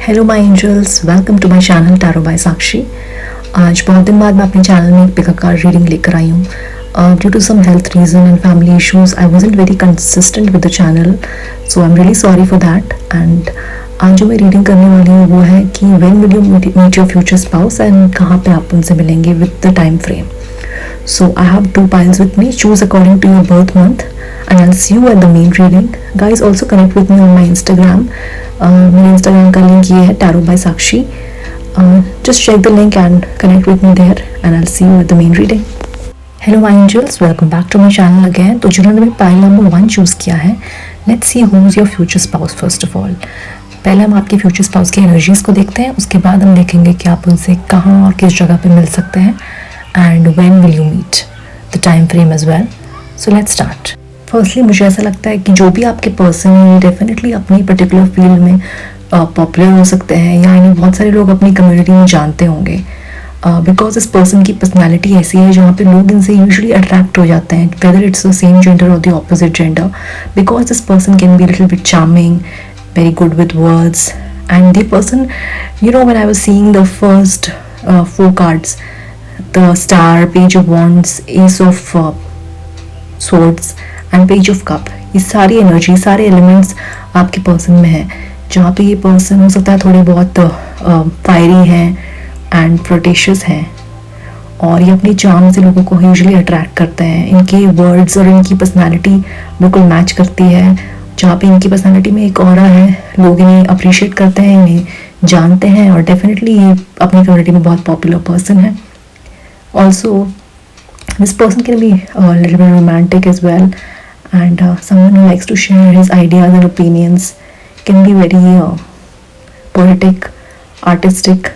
Hello my angels, welcome to my channel tarot by Sakshi. आज बहुत दिन बाद मैं अपने चैनल में एक पिकअप कार्ड रीडिंग लेकर आई हूँ। Due to some health reason and family issues I wasn't very consistent with the channel, so I am really sorry for that. And आज जो मैं रीडिंग करने वाली हूँ वो है कि when will you meet your future spouse and कहाँ पे आप उनसे मिलेंगे with the time frame. So I have two piles with me. Choose according to your birth month, and I'll see you at the main reading. Guys, also connect with me on my Instagram. मेरे Instagram का link ये है Tarot by Sakshi. Just check the link and connect with me there, and I'll see you at the main reading. Hello my angels, welcome back to my channel again. तो जिन्होंने भी pile number 1 choose किया है, let's see who's your future spouse first of all. पहले हम आपके future spouse की energies को देखते हैं, उसके बाद हम देखेंगे कि आप उनसे कहाँ और किस जगह पे मिल सकते हैं and when will you meet, the time frame as well. So let's start. Firstly मुझे ऐसा लगता है कि जो भी आपके पर्सन है डेफिनेटली अपनी पर्टिकुलर फील्ड में पॉपुलर हो सकते हैं, या इन्हें बहुत सारे लोग अपनी कम्युनिटी में जानते होंगे, बिकॉज इस पर्सन की पर्सनैलिटी ऐसी है जहाँ पे लोग इनसे यूजुअली अट्रैक्ट हो जाते हैं, whether it's the same gender और the opposite gender, because this person can be little bit charming, very good with words, and the person, you know, when I was seeing the first 4 cards, the star, page of wands, ace of swords and page of cup, ये सारी energy, सारे elements आपके person में है, जहाँ पे ये person हो सकता है थोड़े बहुत फायरी हैं एंड प्रोटेशियस हैं, और ये अपनी चार्म से लोगों को यूजुअली अट्रैक्ट करते हैं। इनके वर्ड्स और इनकी पर्सनालिटी बिल्कुल मैच करती है, जहाँ पे इनकी पर्सनालिटी में एक ऑरा है, लोग इन्हें अप्रिशिएट करते हैं, इन्हें जानते हैं, और डेफिनेटली ये अपनी कम्युनिटी में बहुत पॉपुलर पर्सन है। Also this person can be little bit romantic as well, and someone who likes to share his ideas and opinions, can be very poetic, artistic,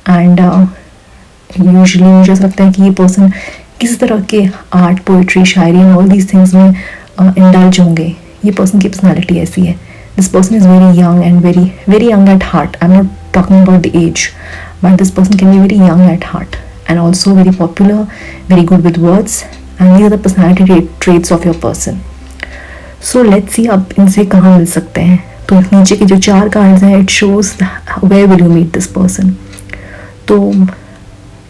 and usually मुझे ऐसा लगता है कि ये पर्सन किसी तरह के आर्ट, पोइट्री, शायरी एंड ऑल दीज थिंग्स में इंडल्ज होंगे। ये पर्सन की पर्सनैलिटी ऐसी है। This person is very young and very young at heart. I am not talking about the age, but this person can be very young at heart and also very popular, very good with words, and these are the personality traits of your person. So let's see आप इनसे कहाँ मिल सकते हैं। तो नीचे के जो 4 cards हैं, it shows where will you meet this person. तो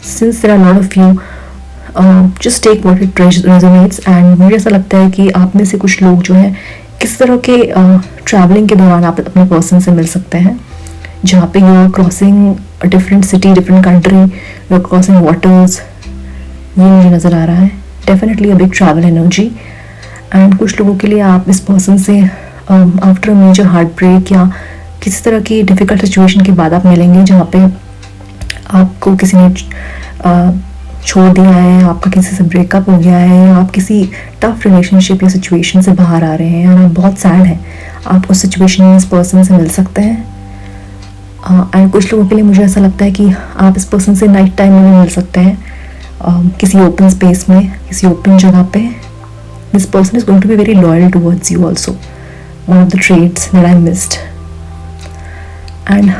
since there are lot of you, just take what it resonates, and मुझे ऐसा लगता है कि आप में से कुछ लोग जो हैं किस तरह के ट्रैवलिंग के दौरान आप अपने पर्सन से मिल सकते हैं, जहाँ पे you are crossing a different city, different country, you are crossing waters, ये मुझे नज़र आ रहा है। Definitely a big travel energy, and कुछ लोगों के लिए आप इस पर्सन से आफ्टर मेजर हार्ट ब्रेक या किसी तरह की डिफ़िकल्ट सिचुएशन के बाद आप मिलेंगे, जहाँ पे आपको किसी ने छोड़ दिया है, आपका किसी से ब्रेकअप हो गया है, या आप किसी टफ रिलेशनशिप या सिचुएशन से बाहर आ रहे हैं और आप बहुत सैड हैं, आप उस सिचुएशन में इस पर्सन से मिल सकते हैं। एंड कुछ लोगों के लिए मुझे ऐसा लगता है कि आप इस पर्सन से नाइट टाइम में भी मिल सकते हैं, किसी ओपन स्पेस में, किसी ओपन जगह पे। This person is going to be very loyal towards you also, one of the traits that I missed. And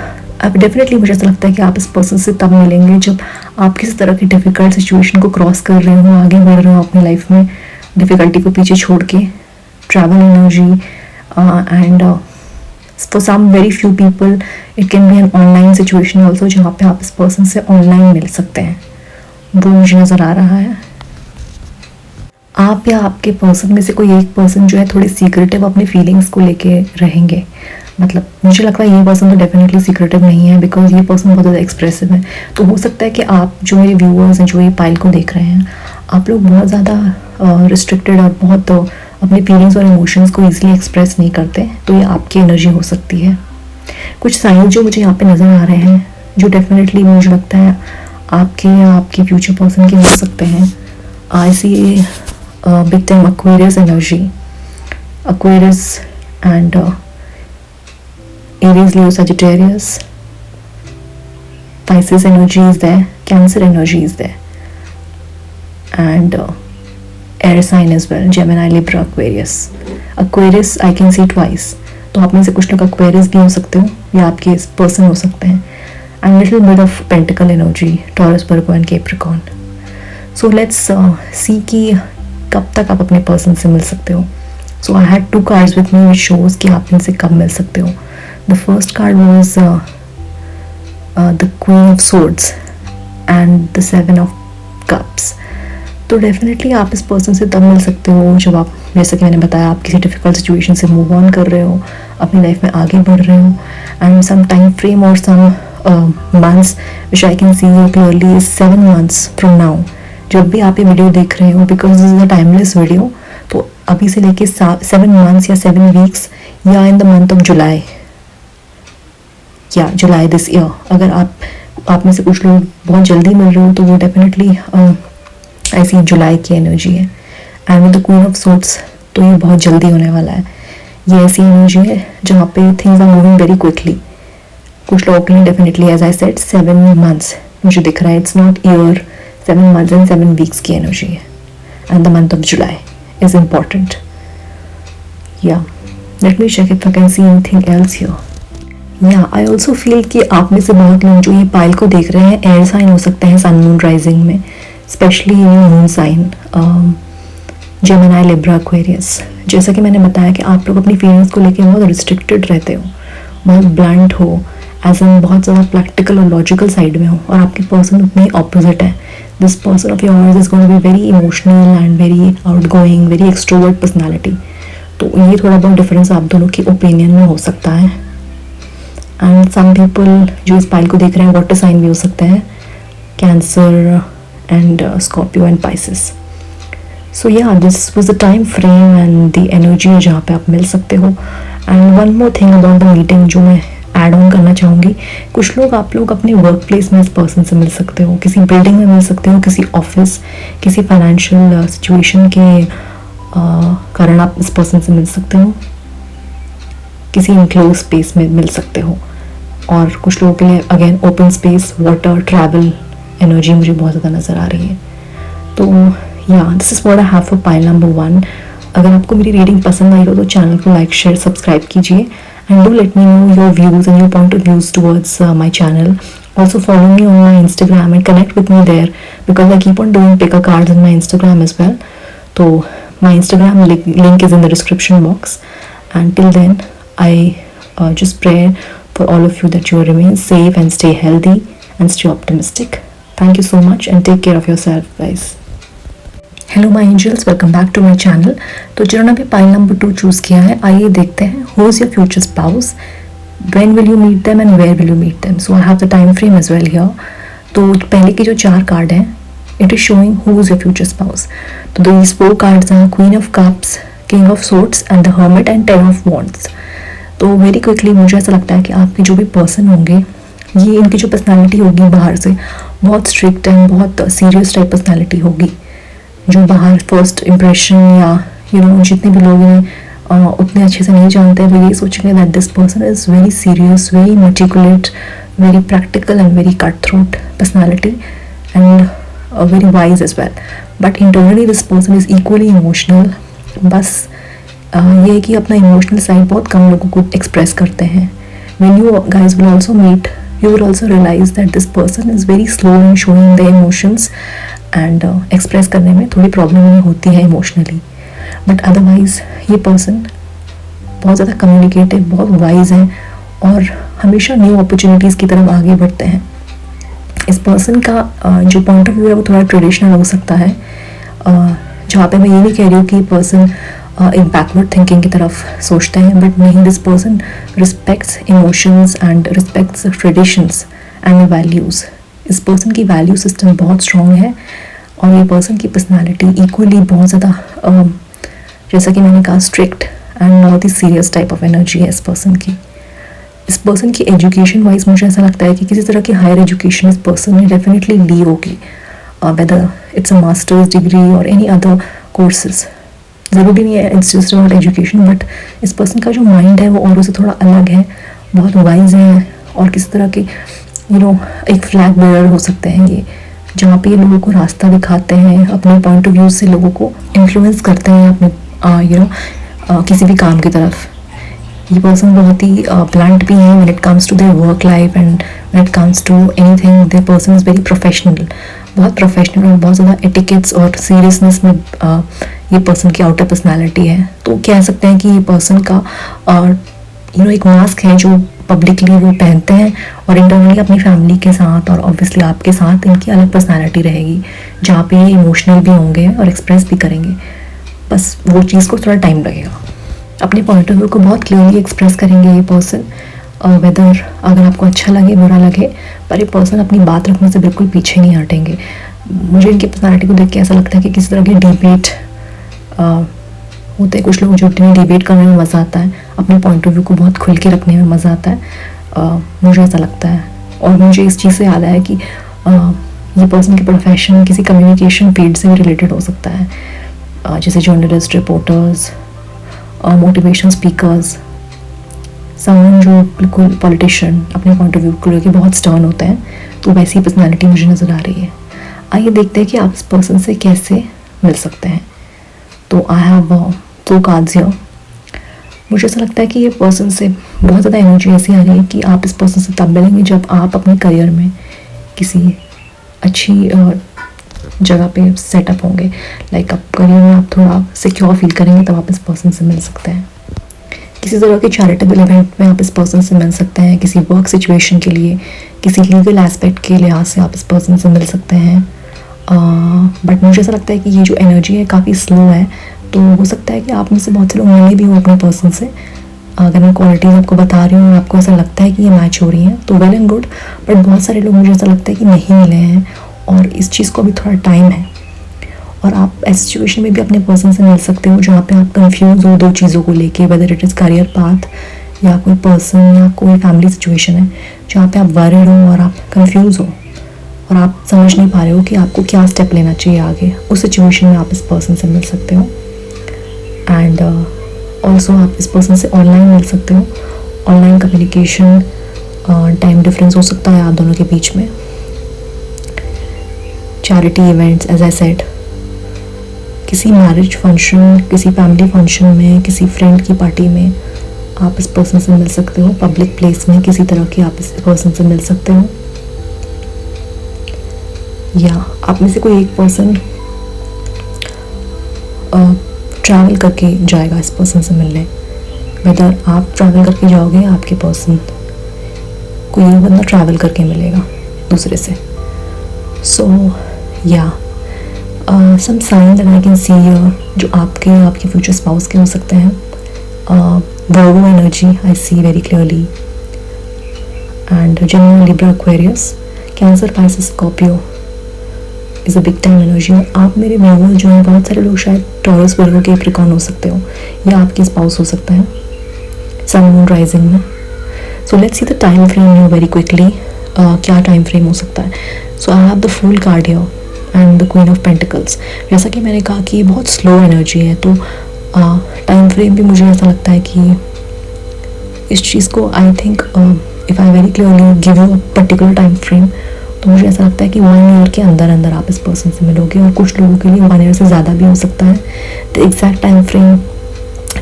अब डेफिनेटली मुझे ऐसा लगता है कि आप इस पर्सन से तब मिलेंगे जब आप किसी तरह की डिफ़िकल्ट सिचुएशन को क्रॉस कर रहे हो, आगे बढ़ रहे हो अपनी लाइफ में, डिफ़िकल्टी को पीछे छोड़ के। Travel energy, and for some very few people it can be an online situation also, जहाँ पे आप इस पर्सन से ऑनलाइन मिल सकते हैं, वो मुझे नज़र आ रहा है। आप या आपके पर्सन में से कोई एक पर्सन जो है थोड़े सीक्रेटिव अपनी फीलिंग्स को लेके रहेंगे। मतलब मुझे लगता है ये पर्सन तो डेफिनेटली सीक्रेटिव नहीं है, बिकॉज ये पर्सन बहुत ज़्यादा एक्सप्रेसिव है। तो हो सकता है कि आप जो मेरे व्यूअर्स हैं, जो ये पाइल को देख रहे हैं, आप लोग बहुत ज़्यादा रिस्ट्रिक्टेड और बहुत अपने फीलिंग्स और इमोशंस को ईजिली एक्सप्रेस नहीं करते, तो ये आपकी एनर्जी हो सकती है। कुछ साइन जो मुझे यहाँ पे नज़र आ रहे हैं, जो डेफिनेटली मुझे लगता है आपके या आपके फ्यूचर पर्सन के हो सकते हैं। I see big time Aquarius energy, Aquarius and Aries, Leo, Sagittarius, Pisces energy is there, Cancer energy is there, and air sign as well, Gemini, Libra, Aquarius. Aquarius I can see twice, तो आप में से कुछ लोग Aquarius भी हो सकते हो, या आपके पर्सन हो सकते हैं, and little bit of Pentacle energy, Taurus, Virgo and Capricorn. So let's see कि कब तक आप अपने पर्सन से मिल सकते हो। So I had 2 cards with me which shows कि आप इनसे कब मिल सकते हो। The first card was the queen of swords and the 7 of cups. तो डेफिनेटली आप इस पर्सन से तब मिल सकते हो जब आप, जैसा कि मैंने बताया, आप किसी डिफ़िकल्ट सिचुएशन से मूव ऑन कर रहे हो, अपनी लाइफ में आगे बढ़ रहे हो, एंड सम टाइम फ्रेम और some months which I can see you clearly is 7 months from now. जब भी आप ये वीडियो देख रहे हो, because this is a timeless video, तो अभी से लेके 7 months या 7 weeks या इन द मंथ ऑफ जुलाई या जुलाई दिस ईयर, अगर आप में से कुछ लोग बहुत जल्दी मिल रहे हो तो वो डेफिनेटली ऐसी जुलाई की एनर्जी है। And with the queen of swords तो ये बहुत जल्दी होने वाला है। ये ऐसी एनर्जी है जहाँ पे things are moving very quickly. कुछ लोगों के लिए definitely as I said 7 months मुझे दिख रहा है, it's not year, 7 months and 7 weeks की एनर्जी है। And the month of July is important. Yeah let me check if I can see anything else here. Yeah I also feel कि आप में से बहुत लोग जो ये पाइल को देख रहे हैं एयर साइन हो सकते हैं सन मून राइजिंग में, specially moon sign Gemini, Libra, Aquarius. जैसा कि मैंने बताया कि आप लोग अपनी फीलिंग्स को लेकर बहुत रिस्ट्रिक्टेड रहते हो, बहुत ब्लंट हो, एज एन बहुत ज़्यादा प्रैक्टिकल और लॉजिकल साइड में हो, और आपकी पर्सन उतनी ऑपोजिट है। This person of yours is going to be very emotional and very outgoing, very extrovert personality. तो ये थोड़ा बहुत डिफरेंस आप दोनों की ओपिनियन में हो सकता है। एंड सम पीपल जो इस पाइल को देख रहे हैं वाटर साइन भी हो सकते हैं, Cancer and Scorpio and Pisces. So yeah this was the time frame and the energy जहाँ पे आप मिल सकते हो। And one more thing about the meeting जो मैं ऐड ऑन करना चाहूँगी, कुछ लोग आप लोग अपने वर्क प्लेस में इस पर्सन से मिल सकते हो, किसी बिल्डिंग में मिल सकते हो, किसी ऑफिस, किसी फाइनेंशियल सिचुएशन के कारण आप इस पर्सन से मिल सकते हो, किसी इनक्लोज स्पेस में मिल सकते हो। और कुछ लोगों के लिए again open space, water, travel energy मुझे बहुत ज़्यादा नज़र आ रही है। तो या this is what I have for pile number 1। अगर आपको मेरी रीडिंग पसंद आई हो तो चैनल को लाइक, शेयर, सब्सक्राइब कीजिए, and do let me know your views and your point of views towards my channel. Also follow me on my Instagram and connect with me there, because I keep on doing pick a cards on my Instagram as well. So my Instagram link is in the description box. And till then, I just pray for all of you that you remain safe and stay healthy and stay optimistic. Thank you so much and take care of yourself, guys. Hello my angels, welcome back to my channel. तो जिन्होंने भी pile number 2 choose किया है, आइए देखते हैं who is your future spouse, when will you meet them and where will you meet them. So I have the time frame as well here. तो पहले के जो 4 कार्ड हैं, it is showing who is your future spouse. तो these 4 cards हैं queen of cups, king of swords and the hermit and 10 of wands. तो very quickly मुझे ऐसा लगता है कि आपके जो भी पर्सन होंगे, ये इनकी जो पर्सनैलिटी होगी बाहर से बहुत स्ट्रिक्ट एंड बहुत सीरियस टाइप पर्सनैलिटी होगी, जो बाहर फर्स्ट इम्प्रेशन या जितने भी लोग हैं उतने अच्छे से नहीं जानते, वो ये सोचेंगे that this person is very serious, very meticulate, very practical and very cut throat personality and very wise as well. But internally this person is equally emotional. बस ये है कि अपना इमोशनल साइड बहुत कम लोगों को एक्सप्रेस करते हैं। When you guys will also meet, you will also realize that this person is very slow in showing their emotions and express करने में थोड़ी प्रॉब्लम नहीं होती है इमोशनली। बट अदरवाइज ये पर्सन बहुत ज़्यादा कम्युनिकेटिव, बहुत वाइज हैं और हमेशा न्यू अपॉर्चुनिटीज़ की तरफ आगे बढ़ते हैं। इस पर्सन का जो पॉइंट ऑफ व्यू है वो थोड़ा ट्रेडिशनल हो सकता है, जहाँ पे मैं ये नहीं कह रही हूँ कि पर्सन एक बैकवर्ड थिंकिंग की तरफ सोचते हैं, बट नहीं, this person respects emotions and respects traditions and values. इस पर्सन की वैल्यू सिस्टम बहुत स्ट्रॉन्ग है और ये पर्सन की पर्सनालिटी इक्वली बहुत ज़्यादा जैसा कि मैंने कहा स्ट्रिक्ट एंड बहुत ही सीरियस टाइप ऑफ एनर्जी है इस पर्सन की। इस पर्सन की एजुकेशन वाइज मुझे ऐसा लगता है कि किसी तरह की हायर एजुकेशन इस पर्सन ने डेफिनेटली ली होगी, whether it's a masters degree और एनी अदर कोर्सेज। ज़रूरी नहीं है it's just about education, but इस पर्सन का जो माइंड है वो औरों से थोड़ा अलग है, बहुत वाइज है और किसी तरह के एक फ्लैग बेयरर हो सकते हैं ये, जहाँ पे ये लोगों को रास्ता दिखाते हैं, अपने पॉइंट ऑफ व्यू से लोगों को इन्फ्लुएंस करते हैं अपने किसी भी काम की तरफ। ये पर्सन बहुत ही ब्लंट भी है when it comes to their work life and when it comes to anything. Their person is very professional, बहुत प्रोफेशनल और बहुत ज़्यादा एटिकेट्स और सीरियसनेस में ये पर्सन की आउटर पर्सनालिटी है। तो कह सकते हैं कि ये पर्सन का एक मास्क है जो पब्लिकली वो पहनते हैं और इंटरनली अपनी फैमिली के साथ और ऑब्वियसली आपके साथ इनकी अलग पर्सनैलिटी रहेगी, जहाँ पे ये इमोशनल भी होंगे और एक्सप्रेस भी करेंगे। बस वो चीज़ को थोड़ा टाइम लगेगा। अपने पॉइंट ऑफ व्यू को बहुत क्लियरली एक्सप्रेस करेंगे ये पर्सन, वेदर अगर आपको अच्छा लगे बुरा लगे, पर ये पर्सन अपनी बात रखने से बिल्कुल पीछे नहीं हटेंगे। मुझे इनकी पर्सनैलिटी को देख के ऐसा लगता है कि किसी तरह की डिबेट होते हैं कुछ लोग जो डिबेट करने में मज़ा आता है, अपने पॉइंट ऑफ व्यू को बहुत खुल के रखने में मज़ा आता है, मुझे ऐसा लगता है। और मुझे इस चीज़ से याद आया कि ये पर्सन की प्रोफेशन किसी कम्युनिकेशन फील्ड से भी रिलेटेड हो सकता है, जैसे journalist, reporters, motivation speakers, someone जो बिल्कुल पॉलिटिशियन अपने पॉइंट ऑफ व्यू को लेकर बहुत स्टर्न होते हैं, तो वैसी पर्सनैलिटी मुझे नज़र आ रही है। आइए देखते हैं कि आप इस पर्सन से कैसे मिल सकते हैं। तो आई हैव 2 कार्ड्स हियर। मुझे ऐसा लगता है कि ये पर्सन से बहुत ज़्यादा एनर्जी ऐसी आ रही है कि आप इस पर्सन से तब मिलेंगे जब आप अपने करियर में किसी अच्छी जगह पे सेटअप होंगे, लाइक आप करियर में आप थोड़ा सिक्योर फील करेंगे, तब आप इस पर्सन से मिल सकते हैं। किसी तरह के चैरिटेबल इवेंट में आप इस पर्सन से मिल सकते हैं, किसी वर्क सिचुएशन के लिए, किसी लीगल एस्पेक्ट के लिहाज से आप इस पर्सन से मिल सकते हैं। बट मुझे ऐसा लगता है कि ये जो एनर्जी है काफ़ी स्लो है, तो हो सकता है कि आप में से बहुत से लोग मिले भी हो अपने पर्सन से। अगर मैं क्वालिटीज़ आपको बता रही हूँ और आपको ऐसा लगता है कि ये मैच हो रही हैं तो वेल एंड गुड, बट बहुत सारे लोग मुझे ऐसा लगता है कि नहीं मिले हैं और इस चीज़ को अभी थोड़ा टाइम है। और आप ऐसी सिचुएशन में भी अपने पर्सन से मिल सकते हो जहाँ पे आप कंफ्यूज हो 2 चीज़ों को लेके, whether it is career path या कोई पर्सन या कोई फैमिली सिचुएशन है जहाँ पे आप वरीड हो और आप कंफ्यूज हो और आप समझ नहीं पा रहे हो कि आपको क्या स्टेप लेना चाहिए आगे। उस सिचुएशन में आप इस पर्सन से मिल सकते हो। एंड ऑल्सो आप इस पर्सन से ऑनलाइन मिल सकते हो। ऑनलाइन कम्युनिकेशन, टाइम डिफरेंस हो सकता है आप दोनों के बीच में। Charity events, as I said, किसी मैरिज फंक्शन, किसी फैमिली फंक्शन में, किसी फ्रेंड की पार्टी में आप इस पर्सन से मिल सकते हो। पब्लिक प्लेस में किसी तरह की आप इस पर्सन से मिल सकते हो, या आप में से कोई एक पर्सन ट्रैवल करके जाएगा इस पर्सन से मिलने। वेदर आप ट्रैवल करके जाओगे, आपके पर्सन कोई एक बंदा ट्रैवल करके मिलेगा दूसरे से। So yeah some sign that I can see here जो आपके फ्यूचर स्पाउस के हो सकते हैं। Virgo energy I see very clearly, and Gemini, Libra, Aquarius, Cancer, Pisces, Scorpio is a big time energy. और आप मेरे व्यूअर्स जो हैं, बहुत सारे लोग शायद टॉरस, वर्गो, कैप्रिकॉर्न हो सकते हो, या आपके स्पाउस हो सकता है सन, मून, राइजिंग में। So let's see the time frame here very quickly. क्या टाइम फ्रेम हो सकता है? So I have the fool card here and the queen of pentacles. जैसा कि मैंने कहा कि बहुत स्लो एनर्जी है, तो टाइम फ्रेम भी मुझे ऐसा लगता है कि इस चीज़ को I think if I very clearly give you a particular time frame, तो मुझे ऐसा लगता है कि 1 ईयर के अंदर अंदर आप इस पर्सन से मिलोगे, और कुछ लोगों के लिए 1 ईयर से ज़्यादा भी हो सकता है। The exact time frame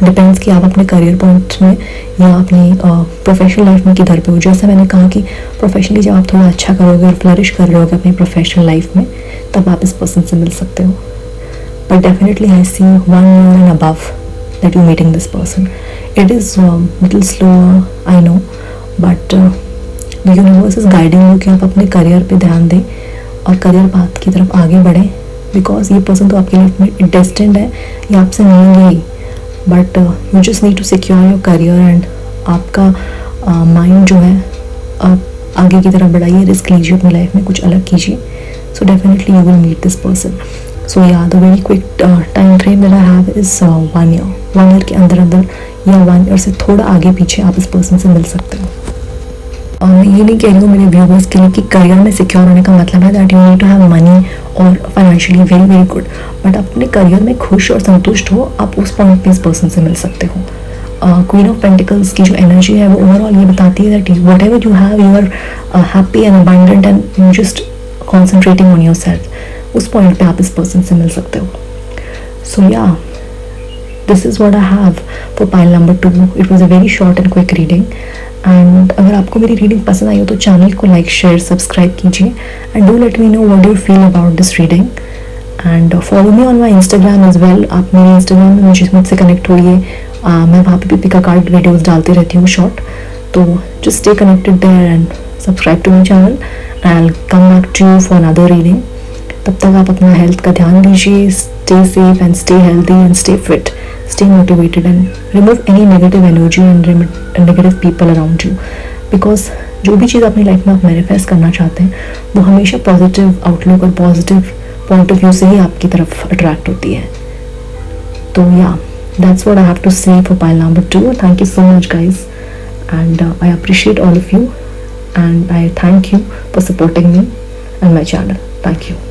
depends कि आप अपने करियर पॉइंट में या अपनी प्रोफेशनल लाइफ में किधर पे हो। जैसे मैंने कहा कि प्रोफेशनली जब आप थोड़ा अच्छा करोगे और फ्लरिश कर रहे होगे अपनी प्रोफेशनल लाइफ में, तब आप इस पर्सन से मिल सकते हो। But definitely I see 1 year and above that you meeting this person. It is little slower, I know, but the universe is guiding you कि आप अपने करियर पे ध्यान दें और करियर पाथ की तरफ आगे बढ़ें, बिकॉज ये पर्सन तो आपके लाइफ में डेस्टिन्ड है, ये आपसे मिलेंगे ही, but you just need to secure your career and आपका माइंड जो है आप आगे की तरफ बढ़ाइए, रिस्क लीजिए अपनी लाइफ में, कुछ अलग कीजिए। So definitely you will meet this person. So yeah the very quick time frame that I have is 1 year. 1 year के अंदर अंदर या 1 ईयर से थोड़ा आगे पीछे आप इस पर्सन से मिल सकते हो। मैं ये नहीं कह रही हूँ मेरे व्यूवर्स के लिए कि करियर में सिक्योर होने का मतलब है that you need to have money और financially very very good, but अपने करियर में खुश और संतुष्ट हो, आप उस पॉइंट पे इस पर्सन से मिल सकते हो। क्वीन ऑफ पेंटिकल्स की जो एनर्जी है वो ओवरऑल ये बताती है that whatever you have, you are happy and abundant and you just concentrating on yourself. उस पॉइंट पे आप इस पर्सन से मिल सकते हो। सो yeah this is what I have for pile number 2। It was a very short and quick reading, and अगर आपको मेरी रीडिंग पसंद आई हो तो चैनल को लाइक, शेयर, सब्सक्राइब कीजिए, and do let me know what you feel about this reading, and follow me on my Instagram as well. आप मेरे इंस्टाग्राम में मुझसे कनेक्ट होइए, मैं वहाँ पे भी पिका कार्ड वीडियोज़ डालती रहती हूँ शॉर्ट, तो just stay connected there and subscribe to my channel, and I'll come back to you for another reading. तब तक आप अपना हेल्थ का ध्यान दीजिए. Stay safe and stay healthy and stay fit. Stay motivated and remove any negative energy and negative people around you. Because जो भी चीज़ अपनी लाइफ में आप मैनिफेस्ट करना चाहते हैं वो हमेशा पॉजिटिव आउटलुक और पॉजिटिव पॉइंट ऑफ व्यू से ही आपकी तरफ अट्रैक्ट होती है. तो या that's what I have to say for pile number 2. Thank you so much, guys, and I appreciate all of you, and I thank you for supporting me and my channel. Thank you.